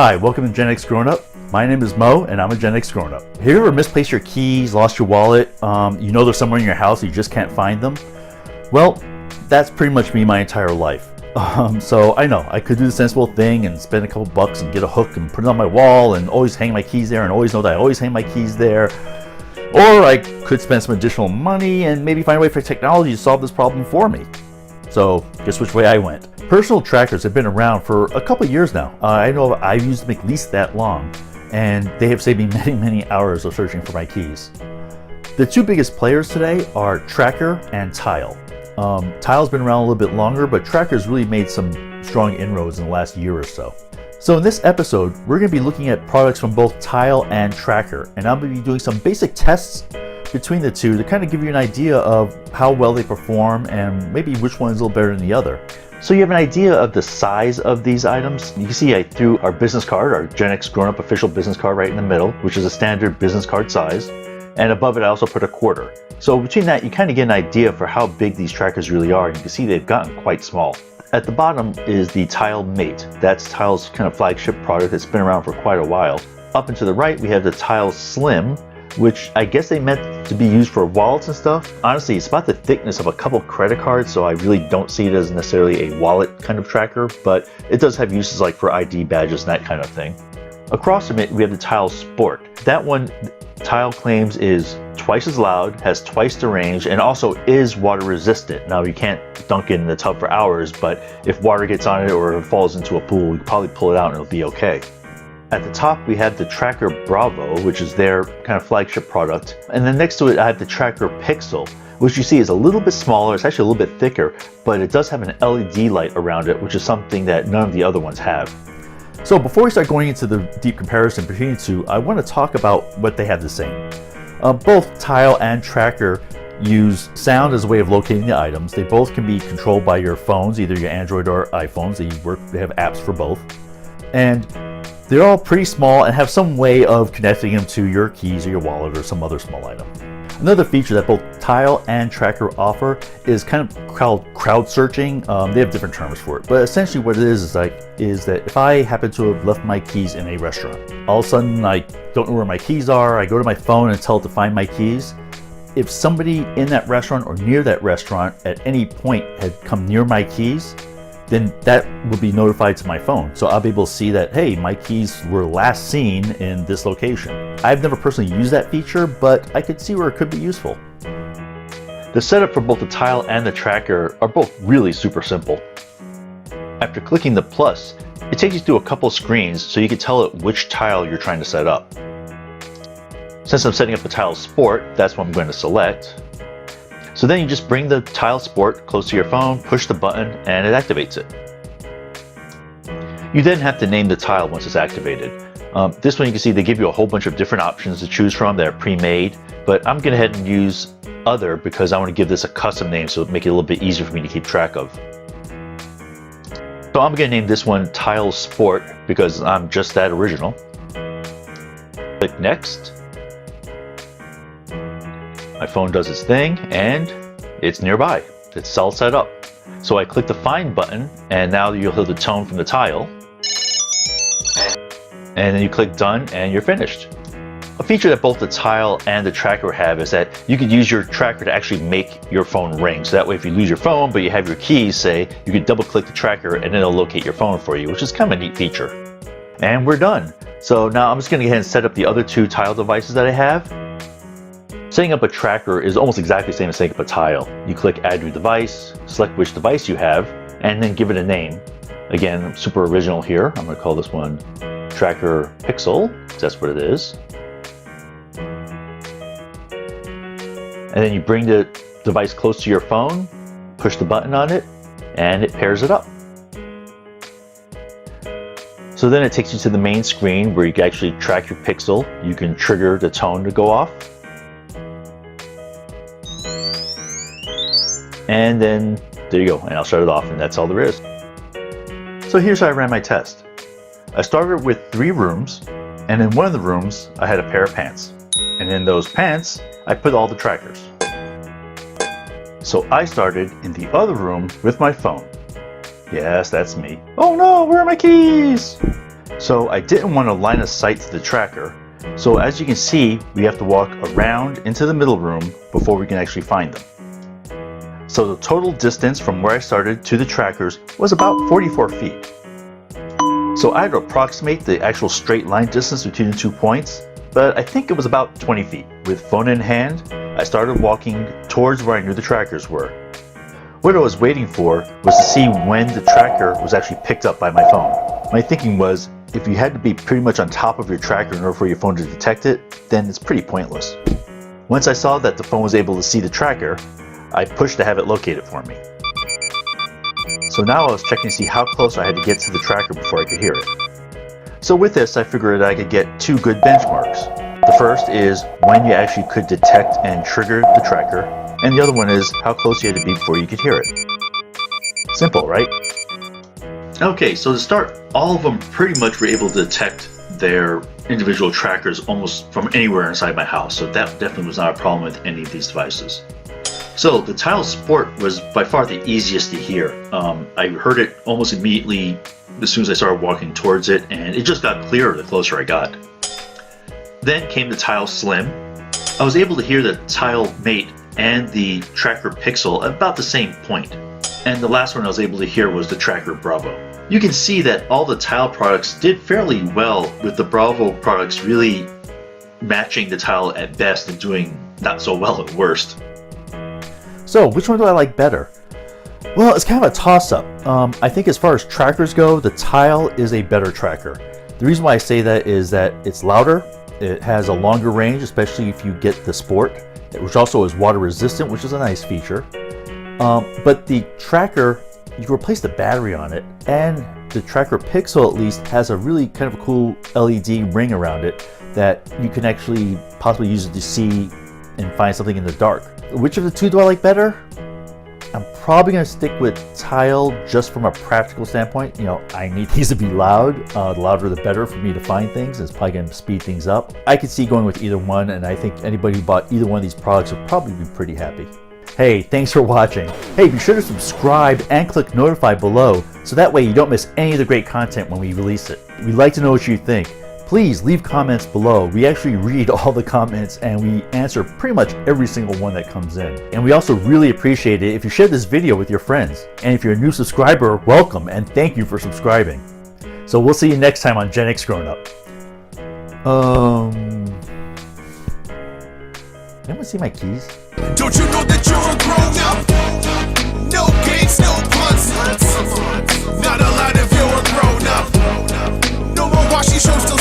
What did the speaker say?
Hi, welcome to GenXGrownUp. My name is Mo, and I'm a GenXGrownUp. Have you ever misplaced your keys, lost your wallet, you know they're somewhere in your house, you just can't find them? Well, that's pretty much me my entire life. So I know, I could do the sensible thing and spend a couple bucks and get a hook and put it on my wall and always hang my keys there and always know that I always hang my keys there. Or I could spend some additional money and maybe find a way for technology to solve this problem for me. So guess which way I went. Personal trackers have been around for a couple years now. I know I've used them at least that long, and they have saved me many hours of searching for my keys. The two biggest players today are Trackr and Tile. Tile's been around a little bit longer, but Trackr's really made some strong inroads in the last year or so. So in this episode, we're going to be looking at products from both Tile and Trackr, and I'm going to be doing some basic tests between the two to kind of give you an idea of how well they perform and maybe which one's a little better than the other. So you have an idea of the size of these items. You can see I threw our business card, our GenXGrownUp official business card right in the middle, which is a standard business card size. And above it, I also put a quarter. So between that, you kind of get an idea for how big these trackers really are. You can see they've gotten quite small. At the bottom is the Tile Mate. That's Tile's kind of flagship product that's been around for quite a while. Up and to the right, we have the Tile Slim, which I guess they meant to be used for wallets and stuff. Honestly, it's about the thickness of a couple credit cards, so I really don't see it as necessarily a wallet kind of tracker, but it does have uses like for ID badges and that kind of thing. Across from it, we have the Tile Sport. That one, Tile claims is twice as loud, has twice the range, and also is water resistant. Now, you can't dunk it in the tub for hours, but if water gets on it or it falls into a pool, you can probably pull it out and it'll be okay. At the top, we have the Trackr Bravo, which is their kind of flagship product. And then next to it, I have the Trackr Pixel, which you see is a little bit smaller. It's actually a little bit thicker, but it does have an LED light around it, which is something that none of the other ones have. So before we start going into the deep comparison between the two, I want to talk about what they have the same. Both Tile and Trackr use sound as a way of locating the items. They both can be controlled by your phones, either your Android or iPhones. They have apps for both. And they're all pretty small and have some way of connecting them to your keys or your wallet or some other small item. Another feature that both Tile and Trackr offer is kind of called crowd searching. They have different terms for it, but essentially what it is that if I happen to have left my keys in a restaurant, all of a sudden I don't know where my keys are, I go to my phone and tell it to find my keys. If somebody in that restaurant or near that restaurant at any point had come near my keys, then that will be notified to my phone. So I'll be able to see that, hey, my keys were last seen in this location. I've never personally used that feature, but I could see where it could be useful. The setup for both the Tile and the Trackr are both really super simple. After clicking the plus, it takes you through a couple screens so you can tell it which tile you're trying to set up. Since I'm setting up the Tile Sport, that's what I'm going to select. So then you just bring the Tile Sport close to your phone, push the button, and it activates it. You then have to name the tile once it's activated. This one you can see they give you a whole bunch of different options to choose from that are pre-made, but I'm going to head and use Other because I want to give this a custom name so it'll make it a little bit easier for me to keep track of. So I'm going to name this one Tile Sport because I'm just that original. Click Next. My phone does its thing and it's nearby. It's all set up. So I click the Find button and now you'll hear the tone from the tile. And then you click Done and you're finished. A feature that both the Tile and the Trackr have is that you could use your Trackr to actually make your phone ring. So that way if you lose your phone but you have your keys, say, you could double click the Trackr and then it'll locate your phone for you, which is kind of a neat feature. And we're done. So now I'm just going to go ahead and set up the other two Tile devices that I have. Setting up a Trackr is almost exactly the same as setting up a Tile. You click Add New Device, select which device you have, and then give it a name. Again, I'm super original here. I'm going to call this one Trackr Pixel, because that's what it is. And then you bring the device close to your phone, push the button on it, and it pairs it up. So then it takes you to the main screen where you can actually track your Pixel. You can trigger the tone to go off. And then there you go, and I'll shut it off, and that's all there is. So here's how I ran my test. I started with 3 rooms, and in one of the rooms I had a pair of pants. And in those pants, I put all the trackers. So I started in the other room with my phone. Yes, that's me. Oh no, where are my keys? So I didn't want to line of sight to the tracker. So as you can see, we have to walk around into the middle room before we can actually find them. So the total distance from where I started to the trackers was about 44 feet. So I had to approximate the actual straight line distance between the 2 points, but I think it was about 20 feet. With phone in hand, I started walking towards where I knew the trackers were. What I was waiting for was to see when the tracker was actually picked up by my phone. My thinking was, if you had to be pretty much on top of your tracker in order for your phone to detect it, then it's pretty pointless. Once I saw that the phone was able to see the tracker, I pushed to have it locate it for me. So now I was checking to see how close I had to get to the tracker before I could hear it. So with this, I figured I could get 2 good benchmarks. The first is when you actually could detect and trigger the tracker, and the other one is how close you had to be before you could hear it. Simple, right? Okay, so to start, all of them pretty much were able to detect their individual trackers almost from anywhere inside my house, so that definitely was not a problem with any of these devices. So the Tile Sport was by far the easiest to hear. I heard it almost immediately as soon as I started walking towards it, and it just got clearer the closer I got. Then came the Tile Slim. I was able to hear the Tile Mate and the Tracker Pixel at about the same point. And the last one I was able to hear was the Tracker Bravo. You can see that all the Tile products did fairly well, with the Bravo products really matching the Tile at best and doing not so well at worst. So which one do I like better? Well, it's kind of a toss-up. I think as far as trackers go, the Tile is a better tracker. The reason why I say that is that it's louder, it has a longer range, especially if you get the Sport, which also is water resistant, which is a nice feature. But the tracker, you can replace the battery on it, and the Tracker Pixel at least has a really kind of a cool LED ring around it that you can actually possibly use it to see and find something in the dark. Which of the two do I like better? I'm probably going to stick with Tile just from a practical standpoint. You know, I need these to be loud. The louder the better for me to find things. It's probably going to speed things up. I could see going with either one, and I think anybody who bought either one of these products would probably be pretty happy. Hey, thanks for watching. Hey, be sure to subscribe and click notify below so that way you don't miss any of the great content when we release it. We'd like to know what you think. Please leave comments below. We actually read all the comments and we answer pretty much every single one that comes in. And we also really appreciate it if you share this video with your friends. And if you're a new subscriber, welcome and thank you for subscribing. So we'll see you next time on GenXGrownUp. Anyone see my keys? Don't you know that you're a grown-up? No games, no punts. Not allowed if you're a grown-up. No more washing shows till